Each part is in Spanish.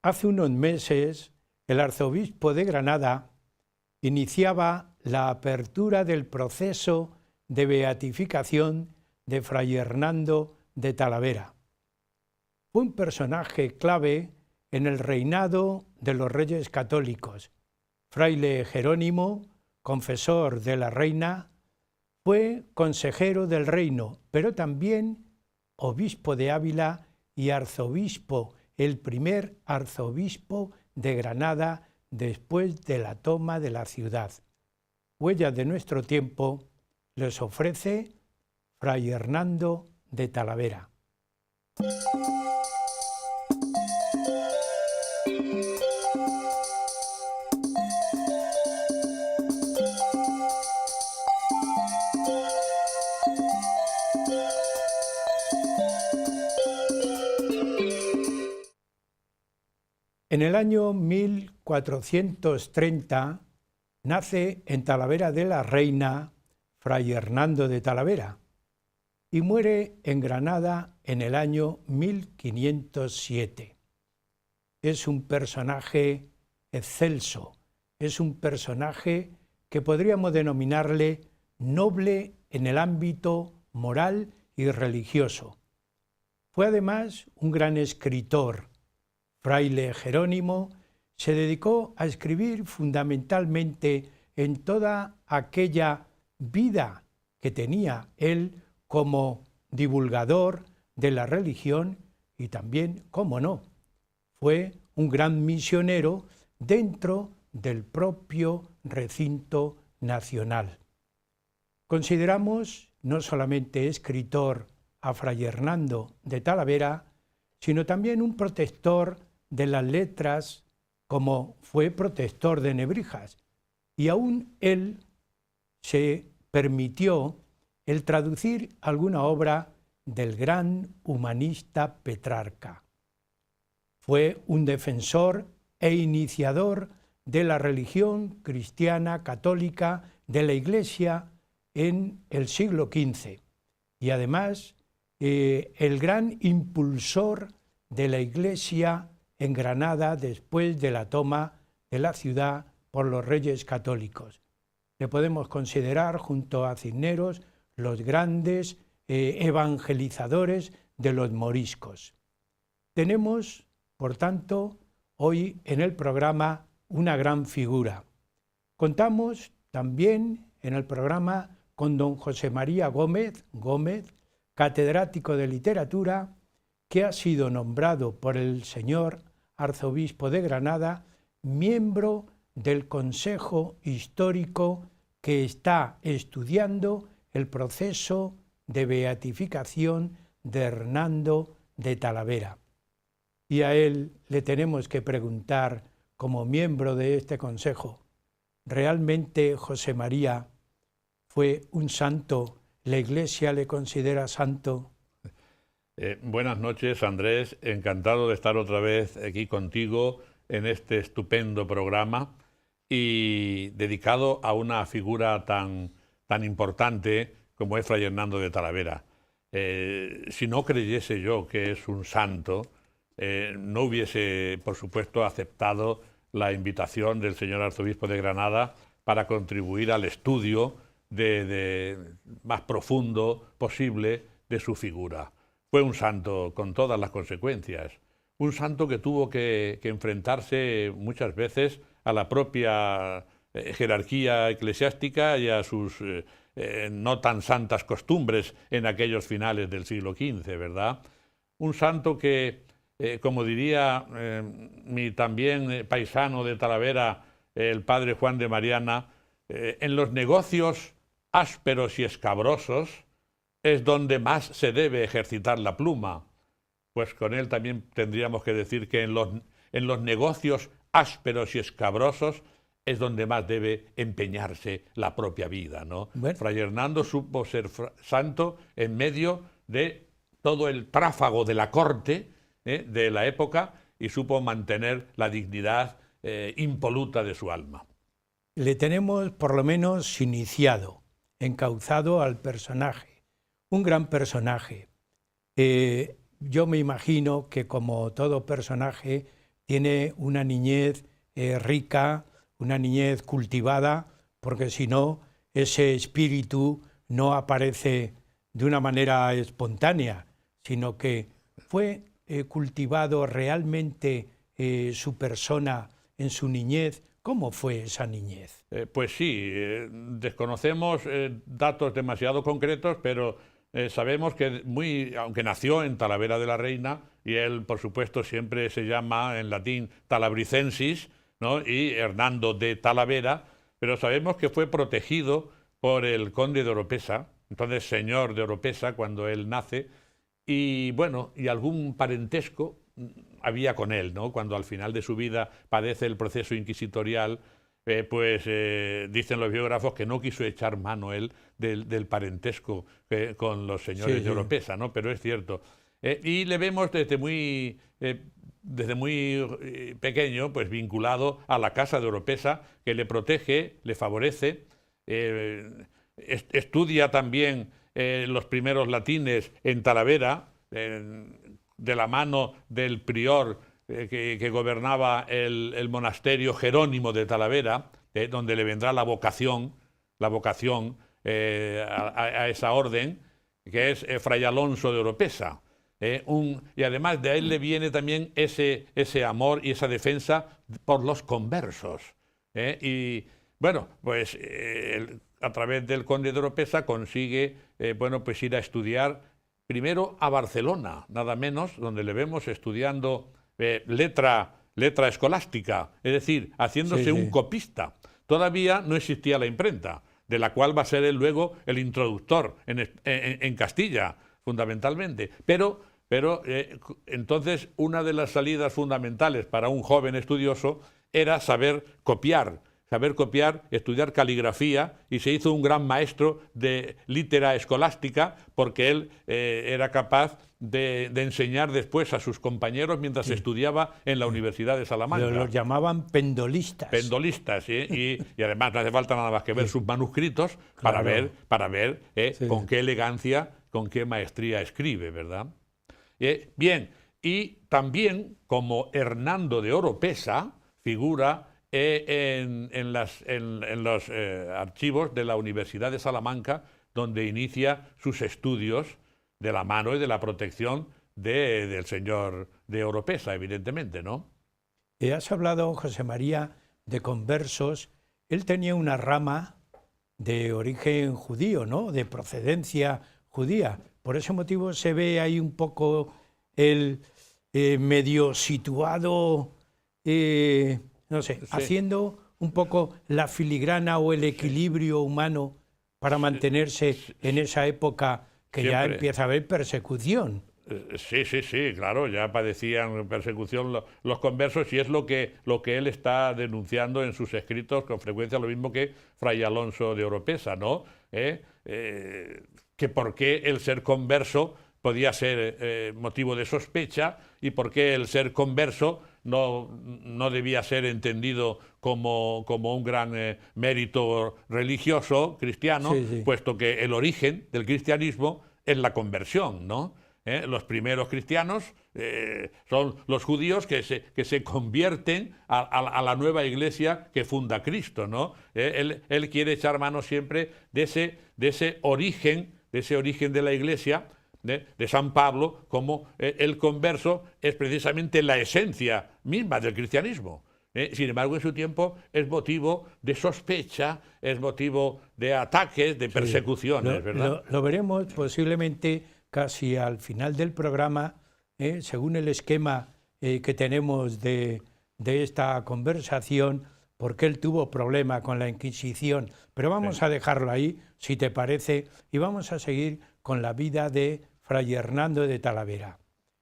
Hace unos meses, el arzobispo de Granada iniciaba la apertura del proceso de beatificación de Fray Hernando de Talavera. Fue un personaje clave en el reinado de los reyes católicos. Fraile Jerónimo, confesor de la reina, fue consejero del reino, pero también obispo de Ávila y arzobispo, el primer arzobispo de Granada después de la toma de la ciudad. Huellas de nuestro tiempo les ofrece Fray Hernando de Talavera. En el año 1430 nace en Talavera de la Reina Fray Hernando de Talavera y muere en Granada en el año 1507. Es un personaje excelso, es un personaje que podríamos denominarle noble en el ámbito moral y religioso. Fue además un gran escritor. Fraile Jerónimo se dedicó a escribir fundamentalmente en toda aquella vida que tenía él como divulgador de la religión y también, cómo no, fue un gran misionero dentro del propio recinto nacional. Consideramos no solamente escritor a Fray Hernando de Talavera, sino también un protector de las letras, como fue protector de Nebrijas, y aún él se permitió el traducir alguna obra del gran humanista Petrarca. Fue un defensor e iniciador de la religión cristiana católica de la Iglesia en el siglo XV y además el gran impulsor de la Iglesia en Granada después de la toma de la ciudad por los reyes católicos. Le podemos considerar, junto a Cisneros, los grandes evangelizadores de los moriscos. Tenemos, por tanto, hoy en el programa una gran figura. Contamos también en el programa con don José María Gómez, catedrático de literatura, que ha sido nombrado por el señor arzobispo de Granada miembro del Consejo Histórico que está estudiando el proceso de beatificación de Hernando de Talavera. Y a él le tenemos que preguntar, como miembro de este consejo, ¿realmente José María fue un santo? ¿La Iglesia le considera santo? Buenas noches, Andrés. Encantado de estar otra vez aquí contigo en este estupendo programa y dedicado a una figura tan importante como es Fray Hernando de Talavera. Si no creyese yo que es un santo, no hubiese, por supuesto, aceptado la invitación del señor arzobispo de Granada para contribuir al estudio más profundo posible de su figura. Fue un santo con todas las consecuencias, un santo que tuvo que enfrentarse muchas veces a la propia jerarquía eclesiástica y a sus no tan santas costumbres en aquellos finales del siglo XV, ¿verdad? Un santo que, como diría mi también paisano de Talavera, el padre Juan de Mariana, en los negocios ásperos y escabrosos es donde más se debe ejercitar la pluma. Pues con él también tendríamos que decir que en los negocios ásperos y escabrosos es donde más debe empeñarse la propia vida, ¿no? Bueno. Fray Hernando supo ser santo en medio de todo el tráfago de la corte de la época y supo mantener la dignidad impoluta de su alma. Le tenemos por lo menos iniciado, encauzado al personaje. Un gran personaje. Yo me imagino que como todo personaje tiene una niñez rica, una niñez cultivada, porque si no, ese espíritu no aparece de una manera espontánea, sino que fue cultivado realmente su persona en su niñez. ¿Cómo fue esa niñez? Pues sí, desconocemos datos demasiado concretos, pero sabemos que aunque nació en Talavera de la Reina, y él, por supuesto, siempre se llama en latín Talabricensis, ¿no? Y Hernando de Talavera, pero sabemos que fue protegido por el conde de Oropesa, entonces señor de Oropesa, cuando él nace, y bueno, y algún parentesco había con él, ¿no? Cuando al final de su vida padece el proceso inquisitorial, dicen los biógrafos que no quiso echar mano él del parentesco con los señores de Oropesa, ¿no? Pero es cierto. Y le vemos desde muy pequeño, pues vinculado a la casa de Oropesa, que le protege, le favorece, estudia también los primeros latines en Talavera, de la mano del prior que gobernaba el monasterio Jerónimo de Talavera, donde le vendrá la vocación a esa orden, que es Fray Alonso de Oropesa. Y además de él le viene también ese amor y esa defensa por los conversos. Y bueno, pues a través del conde de Oropesa consigue pues ir a estudiar primero a Barcelona, nada menos, donde le vemos estudiando letra escolástica, es decir, haciéndose un copista. Todavía no existía la imprenta, de la cual va a ser él luego el introductor en Castilla, fundamentalmente. Pero entonces una de las salidas fundamentales para un joven estudioso era saber copiar, estudiar caligrafía, y se hizo un gran maestro de litera escolástica, porque él era capaz de enseñar después a sus compañeros mientras estudiaba en la Universidad de Salamanca. Los llamaban pendolistas. Pendolistas, y además no hace falta nada más que ver sus manuscritos para ver con qué elegancia, con qué maestría escribe, ¿verdad? Bien, y también como Hernando de Oropesa figura en los archivos de la Universidad de Salamanca, donde inicia sus estudios de la mano y de la protección del señor de Oropesa, evidentemente, ¿no? Has hablado, José María, de conversos. Él tenía una rama de origen judío, ¿no? De procedencia judía. Por ese motivo se ve ahí un poco el medio situado, no sé, haciendo un poco la filigrana o el equilibrio humano para mantenerse en esa época que ya empieza a haber persecución. Sí, claro, ya padecían persecución los conversos, y es lo que él está denunciando en sus escritos con frecuencia, lo mismo que Fray Alonso de Oropesa, ¿no? Que por qué el ser converso podía ser motivo de sospecha, y por qué el ser converso no debía ser entendido como un gran mérito religioso cristiano, puesto que el origen del cristianismo es la conversión, ¿no? Los primeros cristianos son los judíos que se convierten a la nueva iglesia que funda Cristo, ¿no? Él quiere echar mano siempre de ese origen de la iglesia, de San Pablo, como el converso es precisamente la esencia misma del cristianismo. Sin embargo, en su tiempo es motivo de sospecha, es motivo de ataques, de persecuciones, ¿verdad? Lo veremos posiblemente casi al final del programa, según el esquema que tenemos de esta conversación, porque él tuvo problema con la Inquisición. Pero vamos a dejarlo ahí, si te parece, y vamos a seguir con la vida de Fray Hernando de Talavera,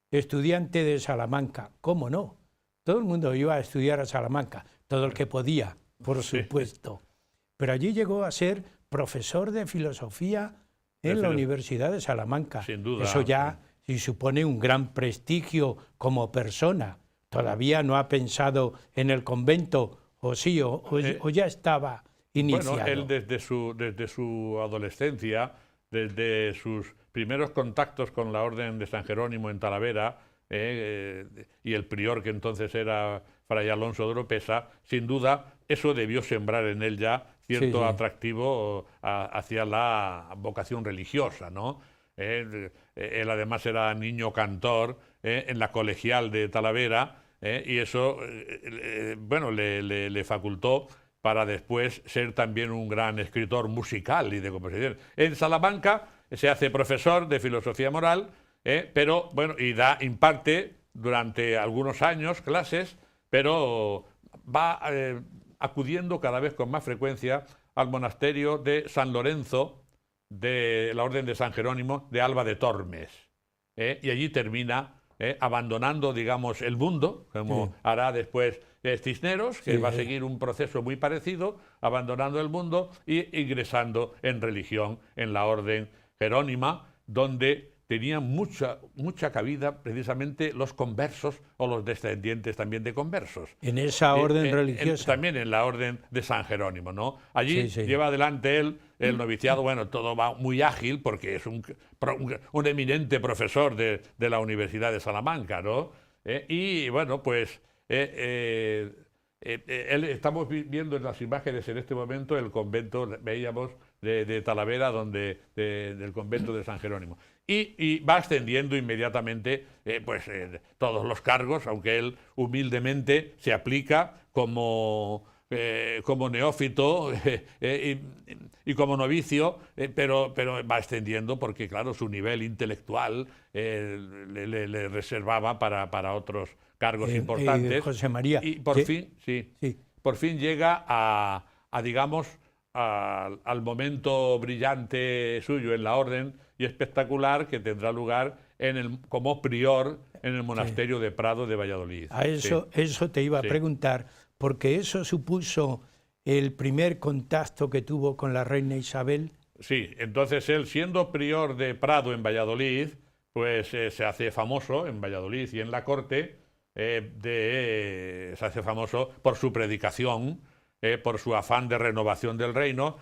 estudiante de Salamanca. ¿Cómo no? Todo el mundo iba a estudiar a Salamanca, todo el que podía, por supuesto. Pero allí llegó a ser profesor de filosofía en la Universidad de Salamanca. Sin duda. Eso ya supone un gran prestigio como persona. Todavía no ha pensado en el convento, o sí, o ya estaba iniciado. Bueno, él desde su adolescencia, desde sus primeros contactos con la Orden de San Jerónimo en Talavera, y el prior que entonces era Fray Alonso de Oropesa, sin duda eso debió sembrar en él ya cierto atractivo hacia la vocación religiosa, ¿no? Él además era niño cantor en la colegial de Talavera, y eso bueno, le facultó para después ser también un gran escritor musical y de composición. En Salamanca se hace profesor de filosofía moral, pero bueno, y imparte durante algunos años clases, pero va acudiendo cada vez con más frecuencia al monasterio de San Lorenzo de la Orden de San Jerónimo de Alba de Tormes, y allí termina abandonando, digamos, el mundo, como hará después Cisneros, que va a seguir un proceso muy parecido, abandonando el mundo y ingresando en religión en la Orden Jerónima, donde tenían mucha cabida precisamente los conversos o los descendientes también de conversos. En esa orden religiosa. También en la Orden de San Jerónimo, ¿no? Allí lleva adelante él el noviciado, bueno, todo va muy ágil porque es un eminente profesor de la Universidad de Salamanca, ¿no? Y bueno, pues estamos viendo en las imágenes en este momento el convento, veíamos, de Talavera, del convento de San Jerónimo. Y va ascendiendo inmediatamente todos los cargos, aunque él humildemente se aplica como neófito y como novicio, pero va ascendiendo porque, claro, su nivel intelectual le reservaba para otros cargos importantes. José María. Y por fin llega digamos, al momento brillante suyo en la orden y espectacular que tendrá lugar como prior en el monasterio de Prado de Valladolid. Eso te iba a preguntar, porque eso supuso el primer contacto que tuvo con la reina Isabel. Sí, entonces él, siendo prior de Prado en Valladolid, pues se hace famoso en Valladolid y en la corte, se hace famoso por su predicación, por su afán de renovación del reino.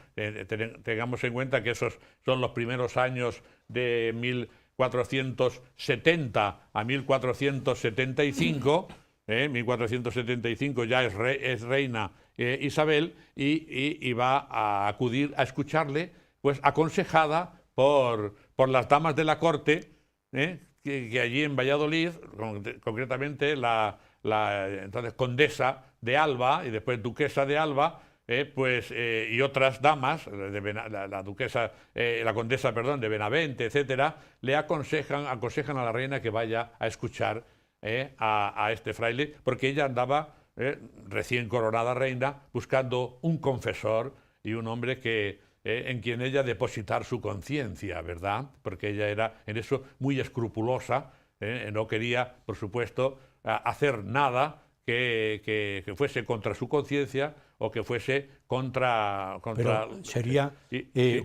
Tengamos en cuenta que esos son los primeros años de 1470 a 1475. 1475 ya es reina Isabel, y va a acudir a escucharle, pues aconsejada por las damas de la corte, que allí en Valladolid, concretamente la entonces condesa de Alba y después duquesa de Alba, y otras damas, la condesa, perdón, de Benavente, etcétera, le aconsejan a la reina que vaya a escuchar a este fraile, porque ella andaba recién coronada reina buscando un confesor y un hombre en quien ella depositar su conciencia, ¿verdad? Porque ella era en eso muy escrupulosa, no quería, por supuesto, hacer nada que fuese contra su conciencia o que fuese contra... Pero sería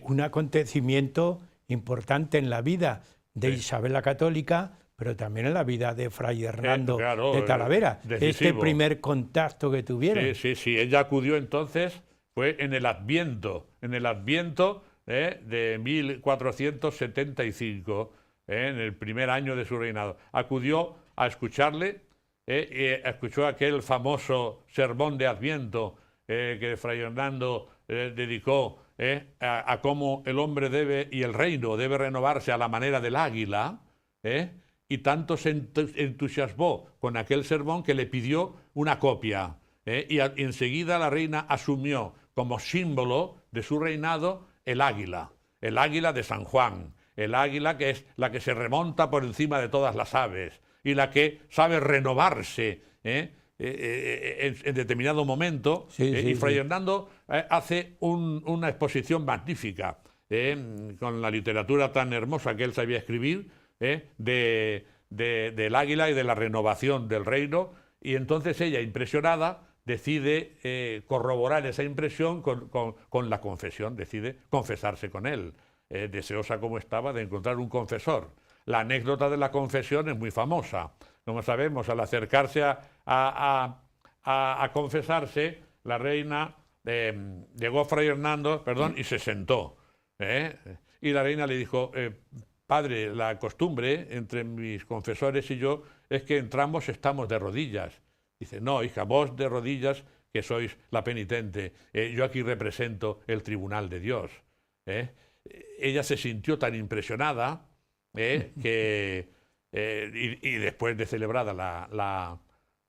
un acontecimiento importante en la vida de Isabel la Católica, pero también en la vida de Fray Hernando de Talavera. Este primer contacto que tuvieron. Sí. Ella acudió entonces, fue en el Adviento de 1475, en el primer año de su reinado. Acudió a escucharle, escuchó aquel famoso sermón de Adviento que Fray Hernando dedicó a cómo el hombre y el reino debe renovarse a la manera del águila, y tanto se entusiasmó con aquel sermón que le pidió una copia, y enseguida la reina asumió como símbolo de su reinado el águila de San Juan, el águila que es la que se remonta por encima de todas las aves y la que sabe renovarse en determinado momento. Y Fray Hernando hace una exposición magnífica con la literatura tan hermosa que él sabía escribir, del águila y de la renovación del reino, y entonces ella, impresionada, decide corroborar esa impresión con la confesión, decide confesarse con él, deseosa como estaba de encontrar un confesor. La anécdota de la confesión es muy famosa. Como sabemos, al acercarse a confesarse, la reina llegó Fray Hernando, y se sentó. Y la reina le dijo: padre, la costumbre entre mis confesores y yo es que entramos, estamos de rodillas. Dice, no, hija, vos de rodillas, que sois la penitente, yo aquí represento el tribunal de Dios. Ella se sintió tan impresionada que, y después de celebrada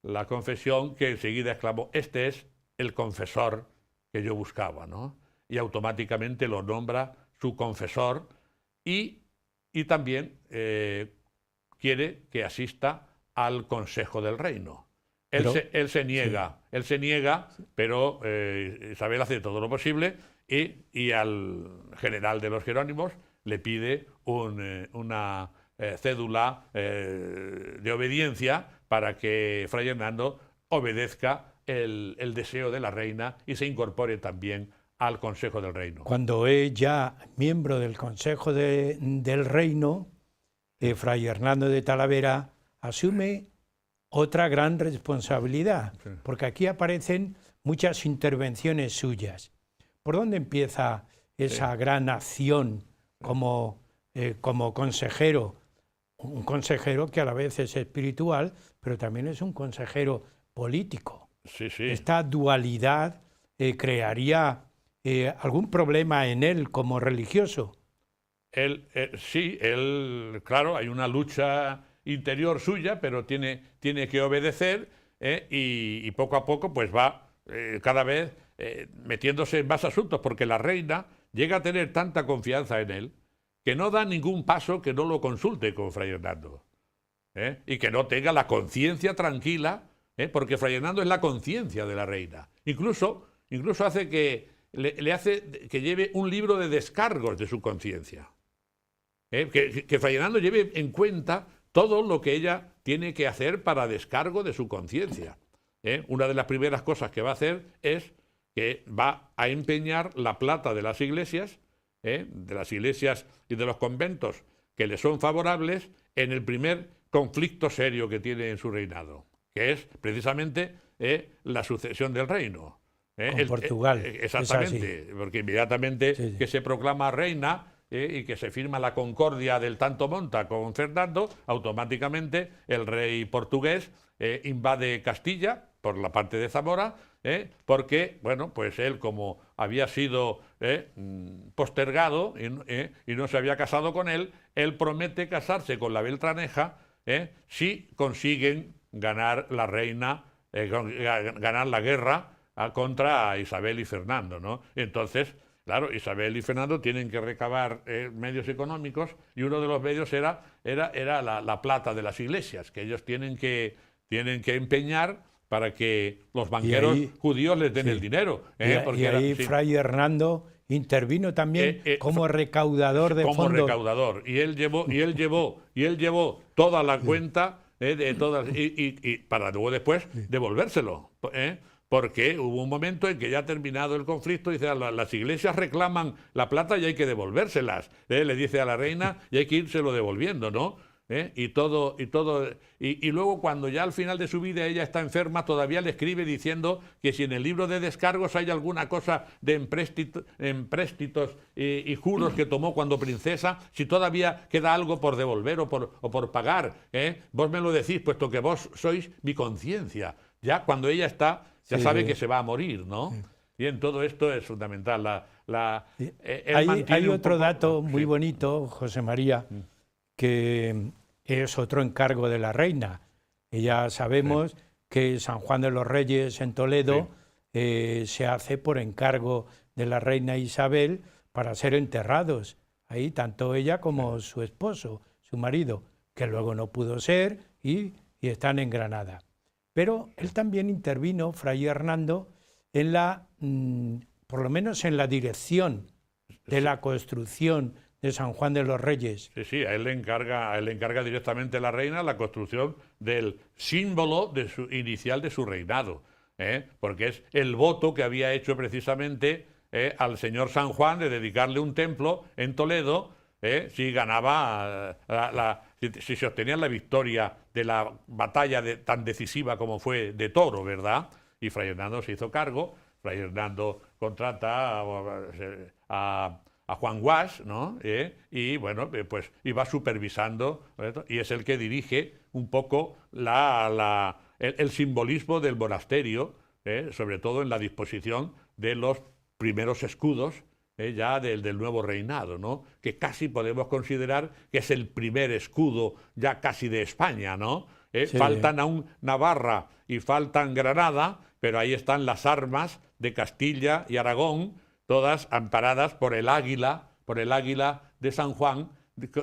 la confesión, que enseguida exclamó, este es el confesor que yo buscaba, ¿no? Y automáticamente lo nombra su confesor y también quiere que asista al Consejo del Reino. Él se niega, pero Isabel hace todo lo posible y al general de los Jerónimos le pide una cédula de obediencia para que Fray Hernando obedezca el deseo de la reina y se incorpore también al Consejo del Reino. Cuando es ya miembro del Consejo del Reino, Fray Hernando de Talavera asume otra gran responsabilidad, porque aquí aparecen muchas intervenciones suyas. ¿Por dónde empieza esa gran acción como consejero? Un consejero que a la vez es espiritual, pero también es un consejero político. Sí, sí. Esta dualidad crearía algún problema en él como religioso. Sí, claro, hay una lucha interior suya, pero tiene que obedecer y poco a poco pues va cada vez metiéndose en más asuntos, porque la reina llega a tener tanta confianza en él que no da ningún paso que no lo consulte con Fray Hernando y que no tenga la conciencia tranquila, porque Fray Hernando es la conciencia de la reina. Incluso hace que le hace que lleve un libro de descargos de su conciencia. Que Fray Hernando lleve en cuenta todo lo que ella tiene que hacer para descargo de su conciencia. Una de las primeras cosas que va a hacer es que va a empeñar la plata de las iglesias y de los conventos que le son favorables en el primer conflicto serio que tiene en su reinado, que es precisamente la sucesión del reino. Con Portugal. Exactamente, porque inmediatamente que se proclama reina y que se firma la concordia del Tanto Monta con Fernando, automáticamente el rey portugués invade Castilla por la parte de Zamora, porque, bueno, pues él, como había sido postergado y no se había casado con él promete casarse con la Beltraneja si consiguen ganar la reina, ganar la guerra contra Isabel y Fernando, ¿no? Entonces, claro, Isabel y Fernando tienen que recabar medios económicos y uno de los medios era la plata de las iglesias, que ellos tienen que empeñar para que los banqueros judíos les den el dinero. Y ahí Fray Hernando intervino también como recaudador de fondos. Como recaudador. Y él llevó toda la cuenta de todas y para luego después devolvérselo. Porque hubo un momento en que ya ha terminado el conflicto, dice, las iglesias reclaman la plata y hay que devolvérselas. Le dice a la reina y hay que írselo devolviendo, ¿no? Y luego cuando ya al final de su vida ella está enferma, todavía le escribe diciendo que si en el libro de descargos hay alguna cosa de empréstitos y juros que tomó cuando princesa, si todavía queda algo por devolver o por pagar, vos me lo decís, puesto que vos sois mi conciencia. Ya cuando ella está, ya sabe que se va a morir, ¿no? Bien, todo esto es fundamental. Hay otro dato muy bonito, José María, que es otro encargo de la reina. Ya sabemos que San Juan de los Reyes en Toledo se hace por encargo de la reina Isabel para ser enterrados. Ahí tanto ella como su esposo, su marido, que luego no pudo ser y están en Granada. Pero él también intervino, Fray Hernando, por lo menos en la dirección de la construcción de San Juan de los Reyes. Sí, a él le encarga directamente la reina la construcción del símbolo inicial de su reinado, porque es el voto que había hecho precisamente al señor San Juan de dedicarle un templo en Toledo si ganaba, si se obtenía la victoria de la batalla tan decisiva como fue de Toro, ¿verdad? Y Fray Hernando se hizo cargo. Fray Hernando contrata a Juan Guas, ¿no? Y bueno, pues iba supervisando, ¿no? Y es el que dirige un poco el simbolismo del monasterio, sobre todo en la disposición de los primeros escudos ya del nuevo reinado, ¿no? Que casi podemos considerar que es el primer escudo ya casi de España, ¿no? Sí. Faltan aún Navarra y faltan Granada, pero ahí están las armas de Castilla y Aragón, todas amparadas por el águila de San Juan,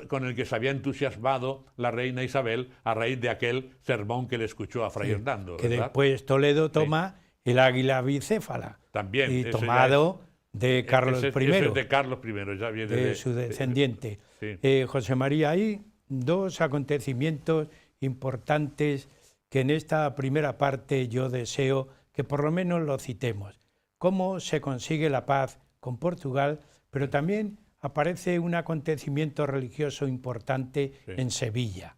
con el que se había entusiasmado la reina Isabel a raíz de aquel sermón que le escuchó a Fray Hernando. Que ¿verdad? después Toledo toma el águila bicéfala. También. Y tomado de Carlos I. Eso es de Carlos I, ya viene de su descendiente. Sí. José María, hay dos acontecimientos importantes que en esta primera parte yo deseo que por lo menos lo citemos. Cómo se consigue la paz con Portugal, pero también aparece un acontecimiento religioso importante en Sevilla.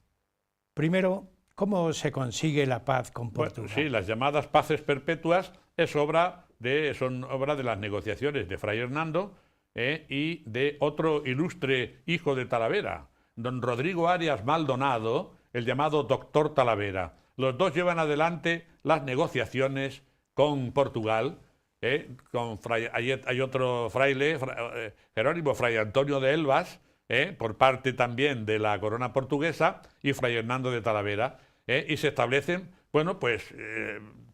Primero, ¿cómo se consigue la paz con Portugal? Bueno, sí, las llamadas paces perpetuas son obra de las negociaciones de Fray Hernando y de otro ilustre hijo de Talavera, don Rodrigo Arias Maldonado, el llamado doctor Talavera. Los dos llevan adelante las negociaciones con Portugal. Hay otro fraile, Jerónimo, Fray Antonio de Elvas, por parte también de la corona portuguesa, y Fray Hernando de Talavera, y se establecen, bueno, pues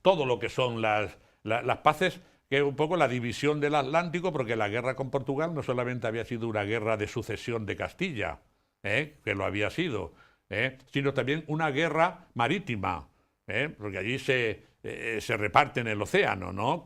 todo lo que son las paces, que es un poco la división del Atlántico, porque la guerra con Portugal no solamente había sido una guerra de sucesión de Castilla, que lo había sido, sino también una guerra marítima, porque allí se reparte en el océano, ¿no?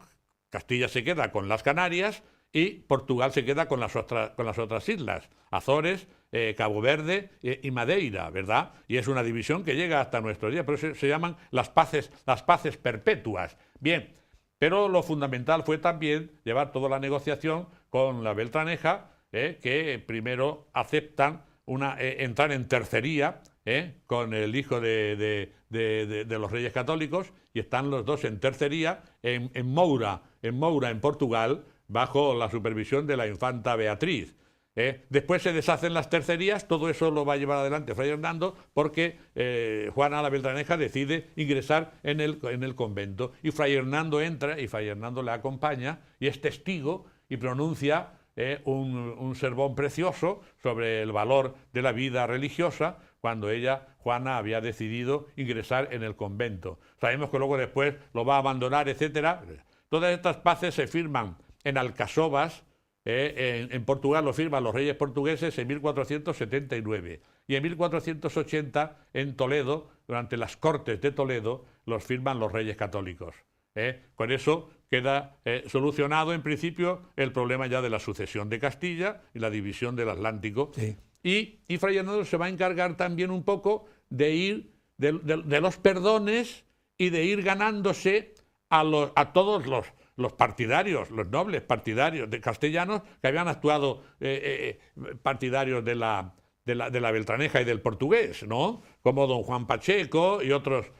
Castilla se queda con las Canarias y Portugal se queda con las otras islas, Azores, Cabo Verde y Madeira, ¿verdad? Y es una división que llega hasta nuestros días, pero se llaman las paces perpetuas. Bien, pero lo fundamental fue también llevar toda la negociación con la Beltraneja, que primero aceptan entrar en tercería con el hijo de los Reyes Católicos, y están los dos en tercería en Moura, en Portugal, bajo la supervisión de la infanta Beatriz. Después se deshacen las tercerías, todo eso lo va a llevar adelante Fray Hernando, porque Juana la Beltraneja decide ingresar en el convento, y Fray Hernando entra, y Fray Hernando le acompaña, y es testigo, y pronuncia un sermón precioso sobre el valor de la vida religiosa, cuando Juana, había decidido ingresar en el convento. Sabemos que luego después lo va a abandonar, etcétera. Todas estas paces se firman en Alcasovas, en Portugal lo firman los reyes portugueses en 1479, y en 1480 en Toledo, durante las Cortes de Toledo, los firman los reyes católicos. Con eso queda solucionado en principio el problema ya de la sucesión de Castilla y la división del Atlántico. Sí. Y Fray Hernando se va a encargar también un poco de los perdones y de ir ganándose a todos los partidarios, los nobles partidarios de castellanos que habían actuado partidarios de la Beltraneja y del portugués, ¿no? Como don Juan Pacheco y otros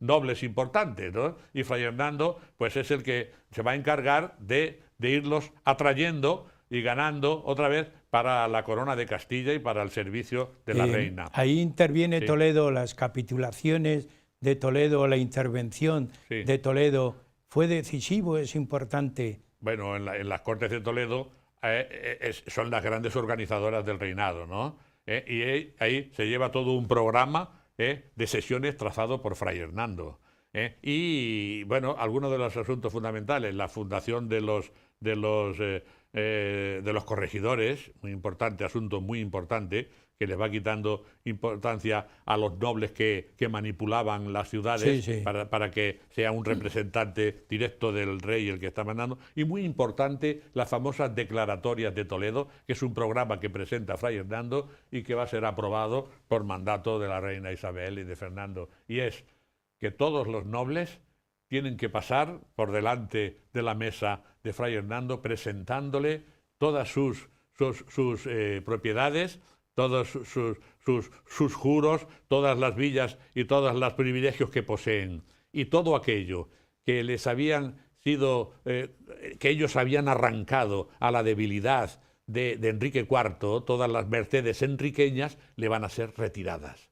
nobles importantes, ¿no? Y Fray Hernando, pues es el que se va a encargar de irlos atrayendo y ganando otra vez para la corona de Castilla y para el servicio de la reina. Ahí interviene Toledo, las capitulaciones de Toledo, la intervención de Toledo, ¿fue decisivo, es importante? Bueno, en las Cortes de Toledo son las grandes organizadoras del reinado, ¿no? Y ahí se lleva todo un programa de sesiones trazado por Fray Hernando. Y, bueno, algunos de los asuntos fundamentales, la fundación de los corregidores, muy importante, asunto muy importante, que les va quitando importancia a los nobles que manipulaban las ciudades para que sea un representante directo del rey el que está mandando. Y muy importante, las famosas declaratorias de Toledo, que es un programa que presenta Fray Hernando y que va a ser aprobado por mandato de la reina Isabel y de Fernando. Y es que todos los nobles tienen que pasar por delante de la mesa de Fray Hernando presentándole todas sus propiedades, todos sus juros, todas las villas y todos los privilegios que poseen. Y todo aquello que les habían sido que ellos habían arrancado a la debilidad de Enrique IV, todas las mercedes enriqueñas le van a ser retiradas,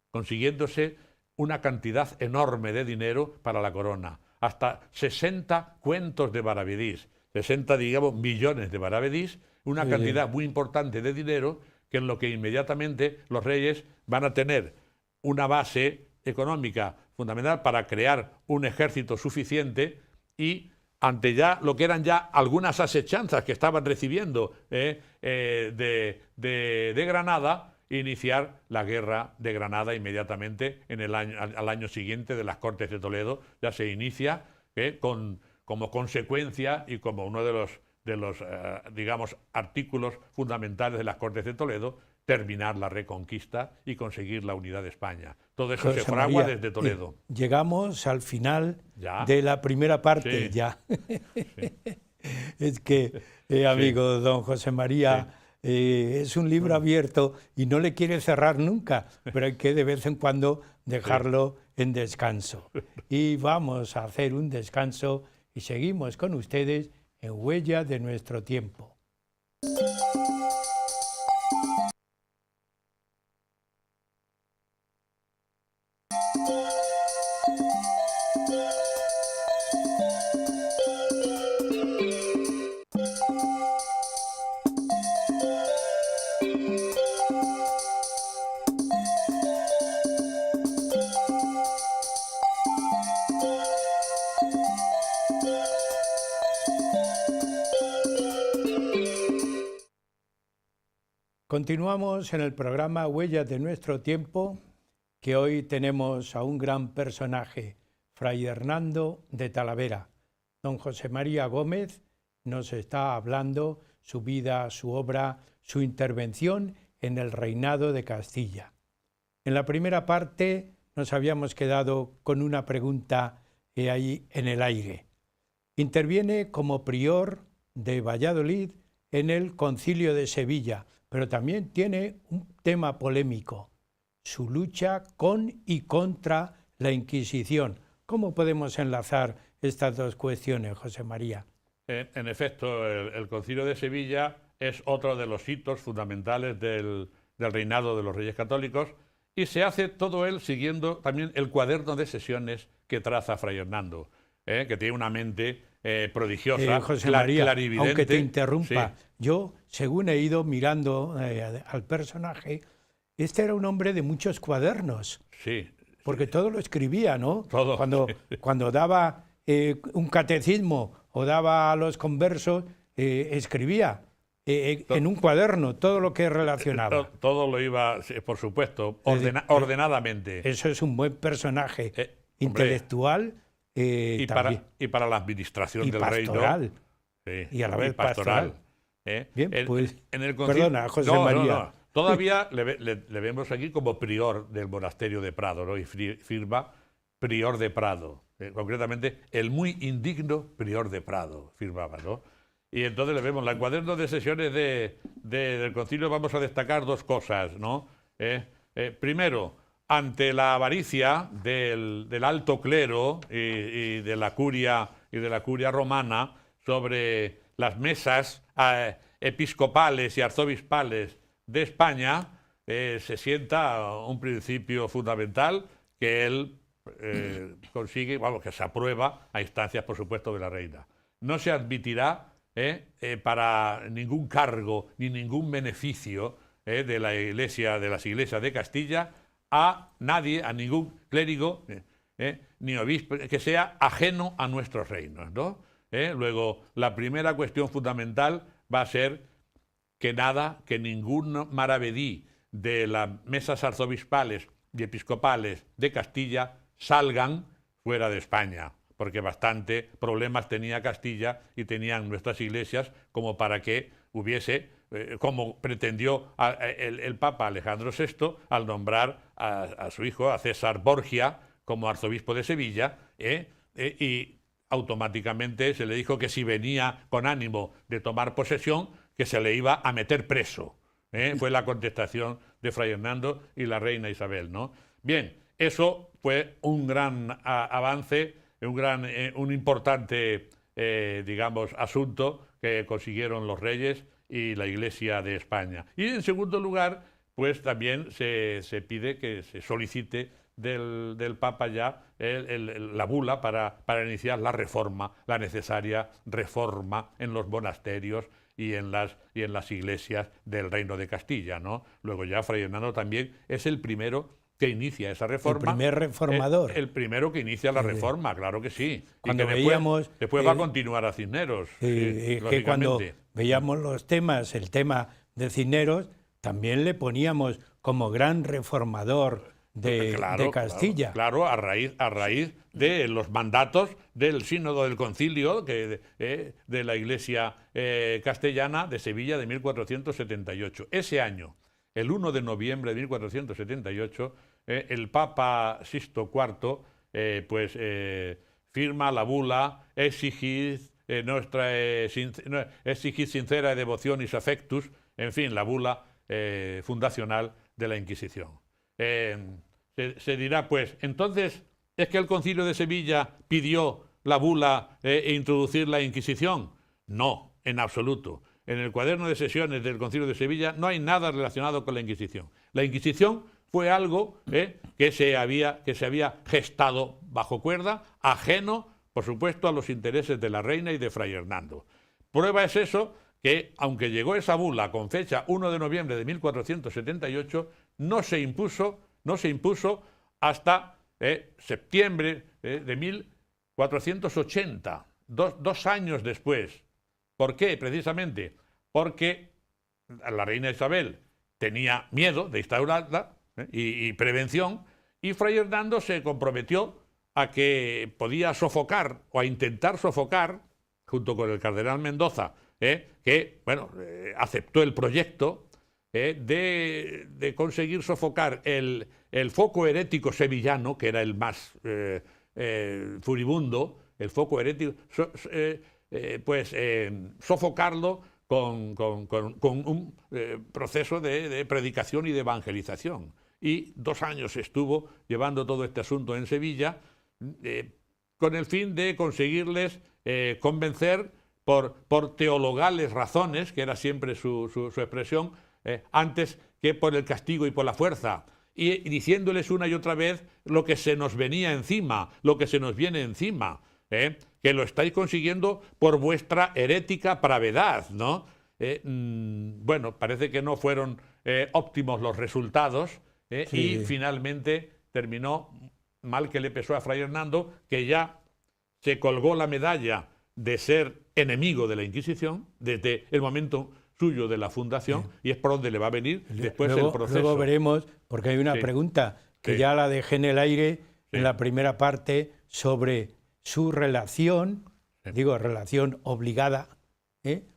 consiguiéndose una cantidad enorme de dinero para la corona, hasta 60 cuentos de maravedís, 60, digamos, millones de maravedís, una cantidad muy importante de dinero, que en lo que inmediatamente los reyes van a tener una base económica fundamental para crear un ejército suficiente y ante ya lo que eran ya algunas asechanzas que estaban recibiendo de Granada, iniciar la guerra de Granada inmediatamente al año siguiente de las Cortes de Toledo. Ya se inicia como consecuencia y como uno de los digamos, artículos fundamentales de las Cortes de Toledo, terminar la reconquista y conseguir la unidad de España. Todo eso se fragua desde Toledo. Llegamos al final ¿Ya? de la primera parte, Sí. ya. Sí. Es que, amigo don José María, es un libro abierto y no le quiere cerrar nunca, pero hay que de vez en cuando dejarlo en descanso. Y vamos a hacer un descanso y seguimos con ustedes en Huella de Nuestro Tiempo. Continuamos en el programa Huellas de Nuestro Tiempo, que hoy tenemos a un gran personaje, Fray Hernando de Talavera. Don José María Gómez nos está hablando su vida, su obra, su intervención en el reinado de Castilla. En la primera parte nos habíamos quedado con una pregunta ahí en el aire. Interviene como prior de Valladolid en el Concilio de Sevilla, pero también tiene un tema polémico, su lucha con y contra la Inquisición. ¿Cómo podemos enlazar estas dos cuestiones, José María? En efecto, el Concilio de Sevilla es otro de los hitos fundamentales del reinado de los Reyes Católicos, y se hace todo él siguiendo también el cuaderno de sesiones que traza Fray Hernando, que tiene una mente prodigiosa, José María, clarividente. aunque te interrumpa, Sí. yo, según he ido mirando al personaje, este era un hombre de muchos cuadernos, Sí. porque todo lo escribía, ¿no? Todo, Cuando daba un catecismo o daba a los conversos, escribía en un cuaderno todo lo que relacionaba. Todo lo iba, por supuesto, ordenadamente. Eso es un buen personaje intelectual y para la administración y del pastoral, reino. Sí, y a la vez pastoral. Bien, pues, en el concilio, perdona, José María. No. Todavía le vemos aquí como prior del monasterio de Prado, ¿no? Y firma prior de Prado. Concretamente, el muy indigno prior de Prado firmaba, ¿no? Y entonces le vemos, en el cuaderno de sesiones del concilio vamos a destacar dos cosas, ¿no? Primero, ante la avaricia del alto clero y de la curia romana sobre las mesas episcopales y arzobispales de España, se sienta un principio fundamental que él consigue, que se aprueba a instancias, por supuesto, de la reina. No se admitirá para ningún cargo ni ningún beneficio de las iglesias de Castilla a nadie, a ningún clérigo ni obispo que sea ajeno a nuestros reinos, ¿no? Luego, la primera cuestión fundamental va a ser que ningún maravedí de las mesas arzobispales y episcopales de Castilla salgan fuera de España, porque bastante problemas tenía Castilla y tenían nuestras iglesias como para que hubiese, como pretendió el Papa Alejandro VI al nombrar a su hijo, a César Borgia, como arzobispo de Sevilla, y automáticamente se le dijo que si venía con ánimo de tomar posesión, que se le iba a meter preso. Fue la contestación de Fray Hernando y la reina Isabel, ¿no? Bien, eso fue un gran avance, un importante digamos, asunto que consiguieron los reyes y la Iglesia de España. Y en segundo lugar, pues también se pide que se solicite del Papa ya la bula para iniciar la reforma, la necesaria reforma en los monasterios y en las iglesias del Reino de Castilla, ¿no? Luego ya Fray Hernando también es el primero que inicia esa reforma. El primer reformador. El primero que inicia la reforma, claro que sí. Cuando y que veíamos, después va a continuar a Cisneros. Que cuando veíamos los temas, el tema de Cisneros, también le poníamos como gran reformador de Castilla. Claro, a raíz de los mandatos del Sínodo del Concilio de la Iglesia castellana de Sevilla de 1478. Ese año, el 1 de noviembre de 1478, el Papa Sixto IV firma la bula Exigid sincera devotionis affectus, en fin, la bula fundacional de la Inquisición. Se dirá, pues, entonces, ¿es que el Concilio de Sevilla pidió la bula e introducir la Inquisición? No, en absoluto. En el cuaderno de sesiones del Concilio de Sevilla no hay nada relacionado con la Inquisición. La Inquisición fue algo que se había gestado bajo cuerda, ajeno, por supuesto, a los intereses de la reina y de Fray Hernando. Prueba es eso, que aunque llegó esa bula con fecha 1 de noviembre de 1478, no se impuso hasta septiembre de 1480, dos años después. ¿Por qué? Precisamente porque la reina Isabel tenía miedo de instaurarla y prevención, y Fray Hernando se comprometió a que podía sofocar o a intentar sofocar, junto con el cardenal Mendoza, que aceptó el proyecto de conseguir sofocar el foco herético sevillano, que era el más furibundo, el foco herético, sofocarlo con un proceso de predicación y de evangelización. Y 2 años estuvo llevando todo este asunto en Sevilla, con el fin de conseguirles convencer por teologales razones, que era siempre su expresión, antes que por el castigo y por la fuerza, y diciéndoles una y otra vez lo que se nos venía encima, lo que se nos viene encima, que lo estáis consiguiendo por vuestra herética bravedad, ¿no? Bueno, parece que no fueron óptimos los resultados, sí. Y finalmente terminó mal, que le pesó a Fray Hernando, que ya se colgó la medalla de ser enemigo de la Inquisición desde el momento suyo de la fundación, sí. Y es por donde le va a venir después el proceso. Luego veremos, porque hay una pregunta que ya la dejé en el aire en la primera parte, sobre su relación, relación obligada,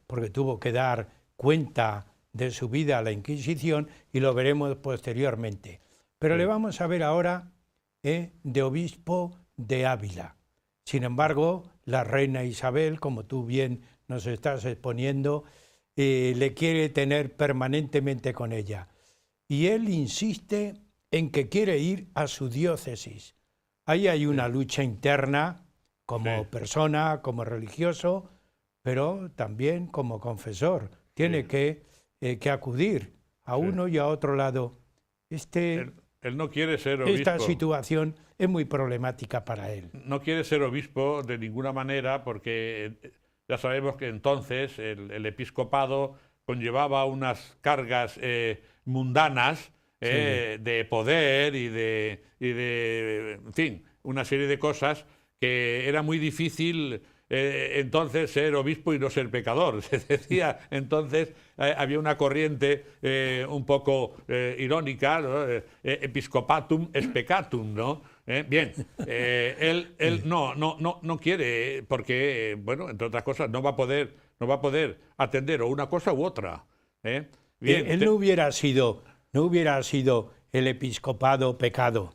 porque tuvo que dar cuenta de su vida a la Inquisición, y lo veremos posteriormente. Pero le vamos a ver ahora de obispo de Ávila. Sin embargo, la reina Isabel, como tú bien nos estás exponiendo, le quiere tener permanentemente con ella. Y él insiste en que quiere ir a su diócesis. Ahí hay una lucha interna como persona, como religioso, pero también como confesor. Tiene que acudir a uno y a otro lado. Él no quiere ser obispo. Esta situación es muy problemática para él. No quiere ser obispo de ninguna manera, porque ya sabemos que entonces el episcopado conllevaba unas cargas mundanas de poder y de, en fin, una serie de cosas que era muy difícil entonces ser obispo y no ser pecador. Se decía entonces, había una corriente un poco irónica, ¿no? Episcopatum es peccatum, ¿no? Bien, él no quiere, porque, bueno, entre otras cosas, no va a poder atender o una cosa u otra. Bien, él no hubiera sido el episcopado pecador.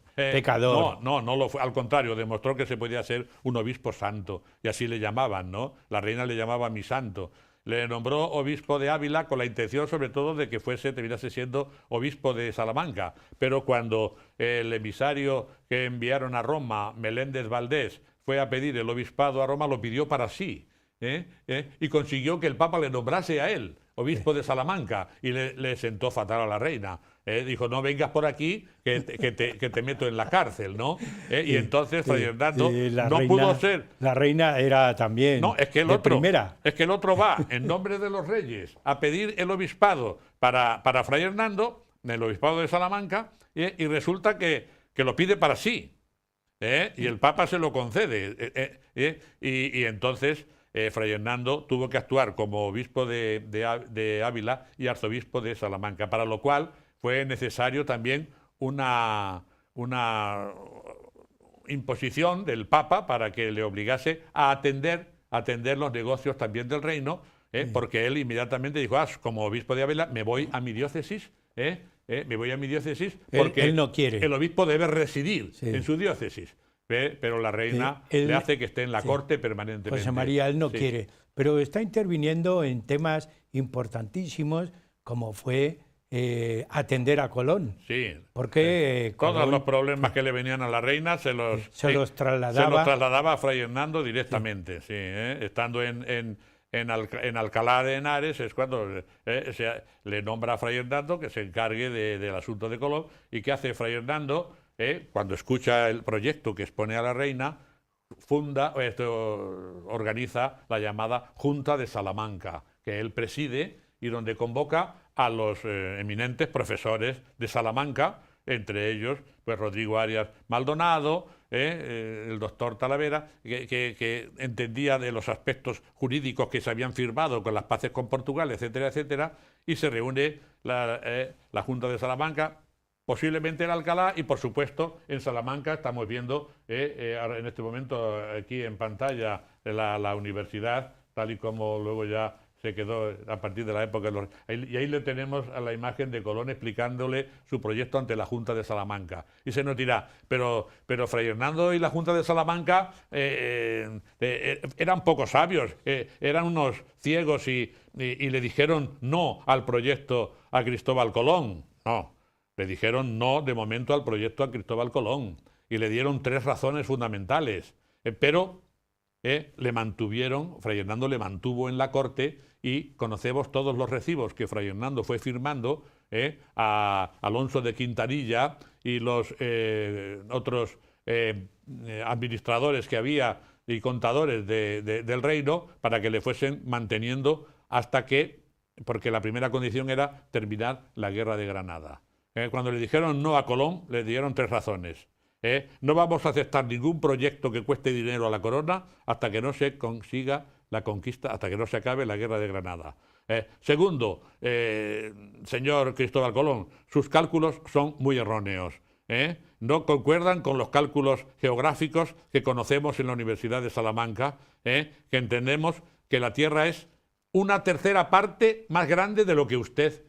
No lo fue. Al contrario, demostró que se podía ser un obispo santo, y así le llamaban, ¿no? La reina le llamaba mi santo. Le nombró obispo de Ávila con la intención, sobre todo, de que terminase siendo obispo de Salamanca. Pero cuando el emisario que enviaron a Roma, Meléndez Valdés, fue a pedir el obispado a Roma, lo pidió para sí. y consiguió que el Papa le nombrase a él obispo de Salamanca, y le sentó fatal a la reina. Dijo, no vengas por aquí que te meto en la cárcel, ¿no? Y entonces Fray Hernando no pudo ser... La reina era también no, es que el de otro, primera. Es que el otro va, en nombre de los reyes, a pedir el obispado para Fray Hernando, el obispado de Salamanca, y resulta que lo pide para sí. Y el Papa se lo concede. Y entonces... Fray Hernando tuvo que actuar como obispo de Ávila y arzobispo de Salamanca, para lo cual fue necesario también una imposición del Papa para que le obligase a atender los negocios también del reino, porque él inmediatamente dijo, como obispo de Ávila me voy a mi diócesis, me voy a mi diócesis porque él no quiere. El obispo debe residir en su diócesis. Pero la reina le hace que esté en la corte permanentemente. José María, él no quiere, pero está interviniendo en temas importantísimos como fue atender a Colón. Sí. Porque Colón, todos los problemas que le venían a la reina se los trasladaba a Fray Hernando directamente. Sí, estando en Alcalá de Henares es cuando le nombra a Fray Hernando que se encargue del asunto de Colón. ¿Y qué hace Fray Hernando? Cuando escucha el proyecto que expone a la reina, organiza la llamada Junta de Salamanca, que él preside y donde convoca a los eminentes profesores de Salamanca, entre ellos pues Rodrigo Arias Maldonado, el doctor Talavera, que entendía de los aspectos jurídicos que se habían firmado con las paces con Portugal, etcétera, etcétera, y se reúne la Junta de Salamanca, posiblemente en Alcalá, y por supuesto en Salamanca estamos viendo en este momento aquí en pantalla la universidad, tal y como luego ya se quedó a partir de la época de y ahí le tenemos a la imagen de Colón explicándole su proyecto ante la Junta de Salamanca. Y se nos dirá, pero Fray Hernando y la Junta de Salamanca eran poco sabios, eran unos ciegos y le dijeron no al proyecto a Cristóbal Colón. No. Le dijeron no de momento al proyecto a Cristóbal Colón y le dieron 3 razones fundamentales, pero le mantuvieron, Fray Hernando le mantuvo en la corte y conocemos todos los recibos que Fray Hernando fue firmando a Alonso de Quintanilla y los otros administradores que había y contadores del reino para que le fuesen manteniendo hasta que, porque la primera condición era terminar la guerra de Granada. Cuando le dijeron no a Colón, le dieron 3 razones. No vamos a aceptar ningún proyecto que cueste dinero a la corona hasta que no se consiga la conquista, hasta que no se acabe la guerra de Granada. Segundo, señor Cristóbal Colón, sus cálculos son muy erróneos. No concuerdan con los cálculos geográficos que conocemos en la Universidad de Salamanca, que entendemos que la Tierra es 1/3 parte más grande de lo que usted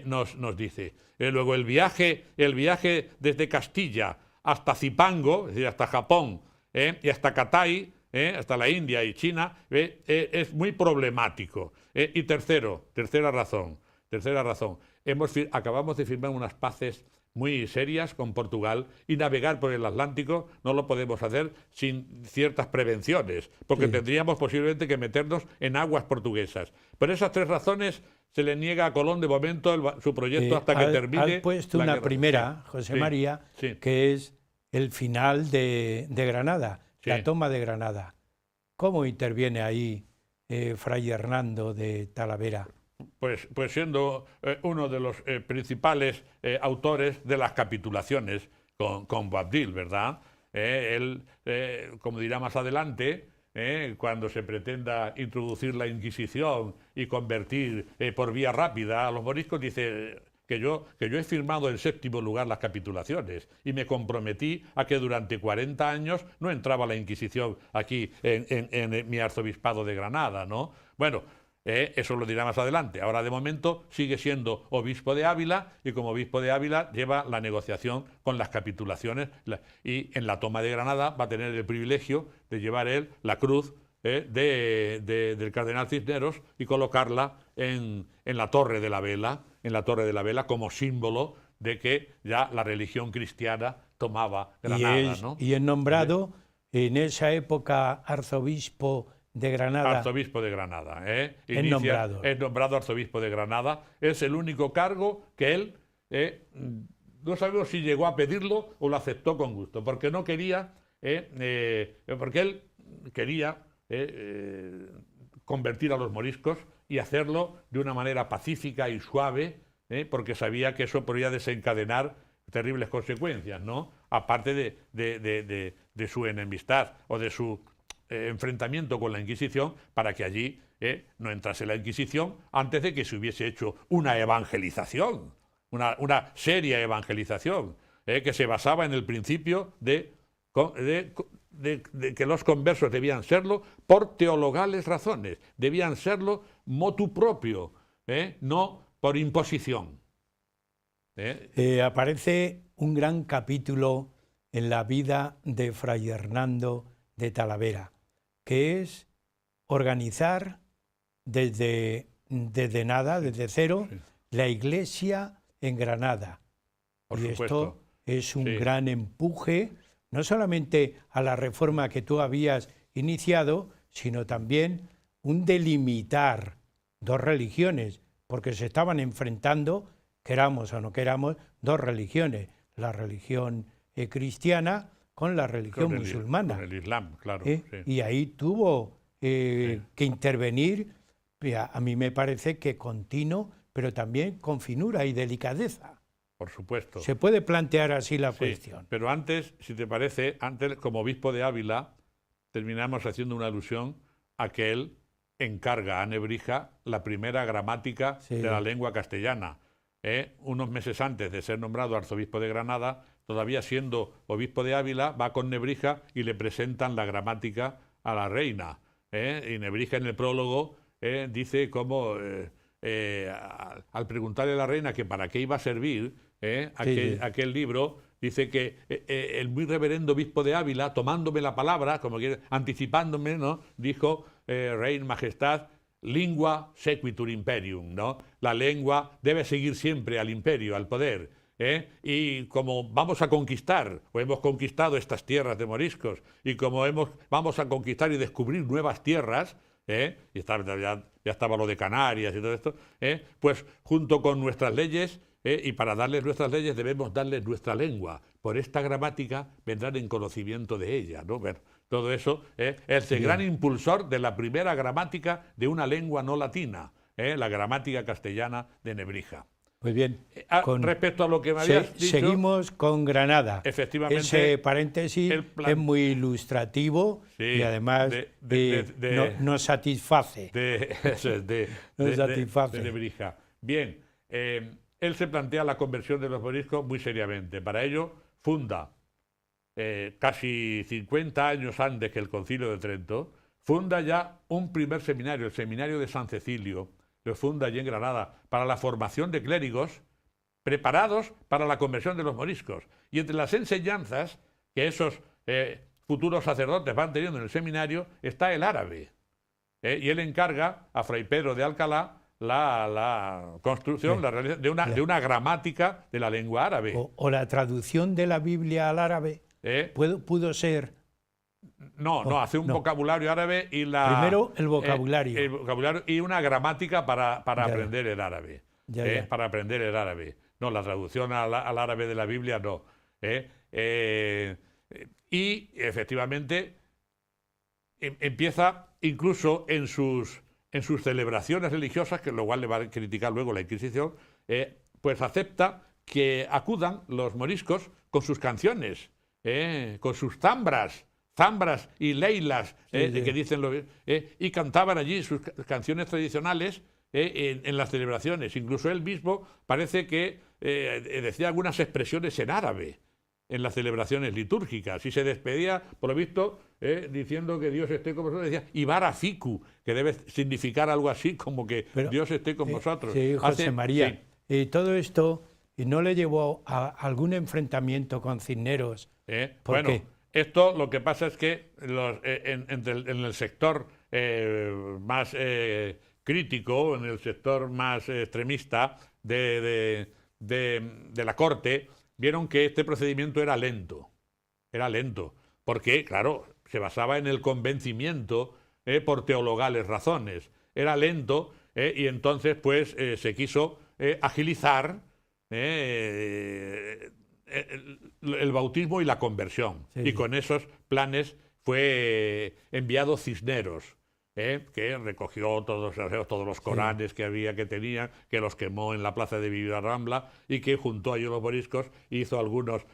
nos dice. Luego el viaje desde Castilla hasta Zipango, es decir, hasta Japón, y hasta Catay, hasta la India y China, es muy problemático. Y tercera razón, acabamos de firmar unas paces muy serias con Portugal y navegar por el Atlántico no lo podemos hacer sin ciertas prevenciones, porque tendríamos posiblemente que meternos en aguas portuguesas. Por esas 3 razones se le niega a Colón de momento su proyecto hasta que termine. Ha puesto una primera, José María, que es el final de Granada, la toma de Granada. ¿Cómo interviene ahí Fray Hernando de Talavera? Pues siendo uno de los principales autores de las capitulaciones con Boabdil, ¿verdad? Él, como dirá más adelante, cuando se pretenda introducir la Inquisición y convertir por vía rápida a los moriscos, dice que yo he firmado en 7º lugar las capitulaciones y me comprometí a que durante 40 años no entraba la Inquisición aquí en mi arzobispado de Granada, ¿no? Bueno, eso lo dirá más adelante. Ahora, de momento, sigue siendo obispo de Ávila y como obispo de Ávila lleva la negociación con las capitulaciones y en la toma de Granada va a tener el privilegio de llevar él la cruz del cardenal Cisneros y colocarla en la Torre de la Vela, como símbolo de que ya la religión cristiana tomaba Granada, ¿no? Y es nombrado en esa época arzobispo de Granada. Arzobispo de Granada. Es nombrado. Es nombrado arzobispo de Granada. Es el único cargo que él, no sabemos si llegó a pedirlo o lo aceptó con gusto, porque no quería, porque él quería convertir a los moriscos y hacerlo de una manera pacífica y suave, porque sabía que eso podría desencadenar terribles consecuencias, ¿no? Aparte de su enemistad o de su enfrentamiento con la Inquisición, para que allí no entrase la Inquisición antes de que se hubiese hecho una evangelización, una seria evangelización, que se basaba en el principio de que los conversos debían serlo por teologales razones, debían serlo motu proprio, no por imposición. Aparece un gran capítulo en la vida de Fray Hernando de Talavera, que es organizar desde nada, desde cero, sí, la Iglesia en Granada. Por y supuesto. Esto es un gran empuje, no solamente a la reforma que tú habías iniciado, sino también un delimitar dos religiones, porque se estaban enfrentando, queramos o no queramos, dos religiones, la religión cristiana con la religión musulmana. Con el Islam, claro. Sí. Y ahí tuvo que intervenir, a mí me parece que continuo, pero también con finura y delicadeza. Por supuesto. Se puede plantear así la cuestión. Pero antes, si te parece, antes como obispo de Ávila, terminamos haciendo una alusión a que él encarga a Nebrija la primera gramática de la lengua castellana. Unos meses antes de ser nombrado arzobispo de Granada, todavía siendo obispo de Ávila, va con Nebrija y le presentan la gramática a la reina. Y Nebrija en el prólogo dice cómo, al preguntarle a la reina que para qué iba a servir aquel libro, dice que el muy reverendo obispo de Ávila, tomándome la palabra, como que anticipándome, ¿no?, dijo, Reina Majestad, lingua sequitur imperium, ¿no? La lengua debe seguir siempre al imperio, al poder. Y como vamos a conquistar, o hemos conquistado estas tierras de moriscos, y como vamos a conquistar y descubrir nuevas tierras, y ya estaba lo de Canarias y todo esto, pues junto con nuestras leyes, y para darles nuestras leyes debemos darles nuestra lengua. Por esta gramática vendrán en conocimiento de ella, ¿no? Bueno, todo eso es el gran impulsor de la primera gramática de una lengua no latina, la gramática castellana de Nebrija. Muy bien. Respecto a lo que me habías dicho... Seguimos con Granada. Efectivamente. Ese paréntesis es muy ilustrativo y además nos satisface. Nos satisface. De Nebrija. Bien, él se plantea la conversión de los moriscos muy seriamente. Para ello funda, casi 50 años antes que el Concilio de Trento, funda ya un primer seminario, el Seminario de San Cecilio. Lo funda allí en Granada, para la formación de clérigos preparados para la conversión de los moriscos. Y entre las enseñanzas que esos futuros sacerdotes van teniendo en el seminario está el árabe. Y él encarga a Fray Pedro de Alcalá la construcción de una gramática de la lengua árabe. O la traducción de la Biblia al árabe pudo ser... No, hace un vocabulario árabe y primero el vocabulario. El vocabulario y una gramática para aprender el árabe. Para aprender el árabe. No, la traducción al árabe de la Biblia no. Y efectivamente empieza incluso en sus celebraciones religiosas, que lo cual le va a criticar luego la Inquisición, pues acepta que acudan los moriscos con sus canciones, con sus zambras y leilas, que dicen y cantaban allí sus canciones tradicionales en las celebraciones. Incluso él mismo parece que decía algunas expresiones en árabe en las celebraciones litúrgicas y se despedía, por lo visto, diciendo que Dios esté con vosotros. Decía Ibara Fiku, que debe significar algo así como que Dios esté con vosotros. Sí, José María. Todo esto no le llevó a algún enfrentamiento con Cisneros. Bueno, esto lo que pasa es que en el sector más crítico, en el sector más extremista de la corte, vieron que este procedimiento era lento, porque, claro, se basaba en el convencimiento por teologales razones. Era lento y entonces pues se quiso agilizar el bautismo y la conversión. Sí. Y con esos planes fue enviado Cisneros, que recogió todos los Coranes que tenía, que los quemó en la plaza de Villarrambla y que juntó allí los moriscos, hizo algunos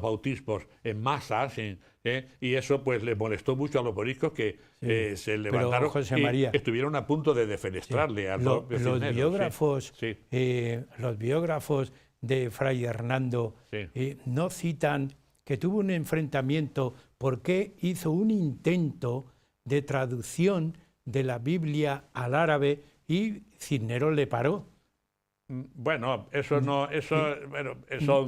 bautismos en masa, y eso pues le molestó mucho a los moriscos, que se levantaron. Pero, José y María, estuvieron a punto de defenestrarle al propio los Cisneros. biógrafos de Fray Hernando no citan que tuvo un enfrentamiento porque hizo un intento de traducción de la Biblia al árabe y Cisneros le paró. Bueno, eso no,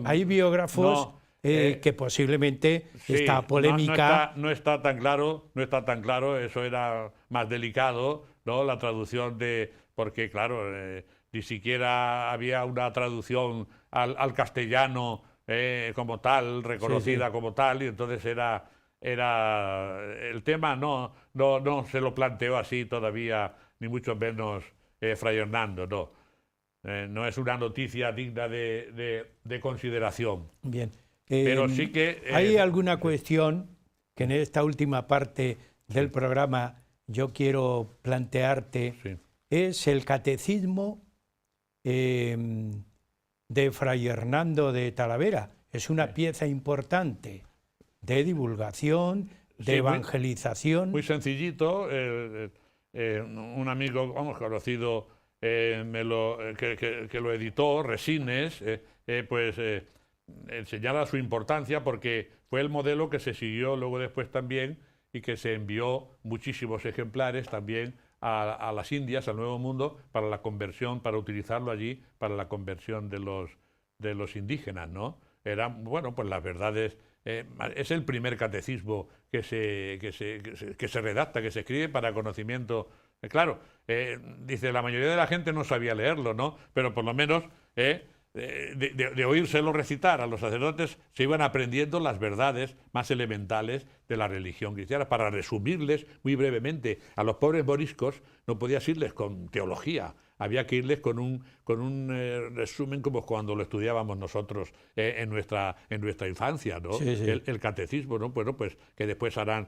hay biógrafos que posiblemente esta polémica no está tan claro, eso era más delicado, ¿no? La traducción porque claro, ni siquiera había una traducción al castellano como tal, reconocida como tal, y entonces era el tema no se lo planteó así todavía, ni mucho menos Fray Hernando, no. No es una noticia digna de consideración. Bien. Pero sí que... ¿Hay alguna cuestión que en esta última parte del programa yo quiero plantearte? Sí. Es el catecismo de Fray Hernando de Talavera. Es una pieza importante de divulgación, de evangelización. Muy sencillito. Un amigo, conocido, que lo editó, Resines, señala su importancia porque fue el modelo que se siguió luego después también y que se envió muchísimos ejemplares también a las Indias, al Nuevo Mundo, para la conversión, para utilizarlo allí, para la conversión de los indígenas, ¿no? Eran, bueno, pues las verdades... es el primer catecismo que se redacta, que se escribe para conocimiento. Claro, dice, la mayoría de la gente no sabía leerlo, ¿no? Pero por lo menos de oírselo recitar a los sacerdotes se iban aprendiendo las verdades más elementales de la religión cristiana. Para resumirles muy brevemente, a los pobres moriscos no podías irles con teología, había que irles con un resumen como cuando lo estudiábamos nosotros en nuestra infancia, ¿no? Sí, sí. El catecismo, ¿no? Bueno, pues que después harán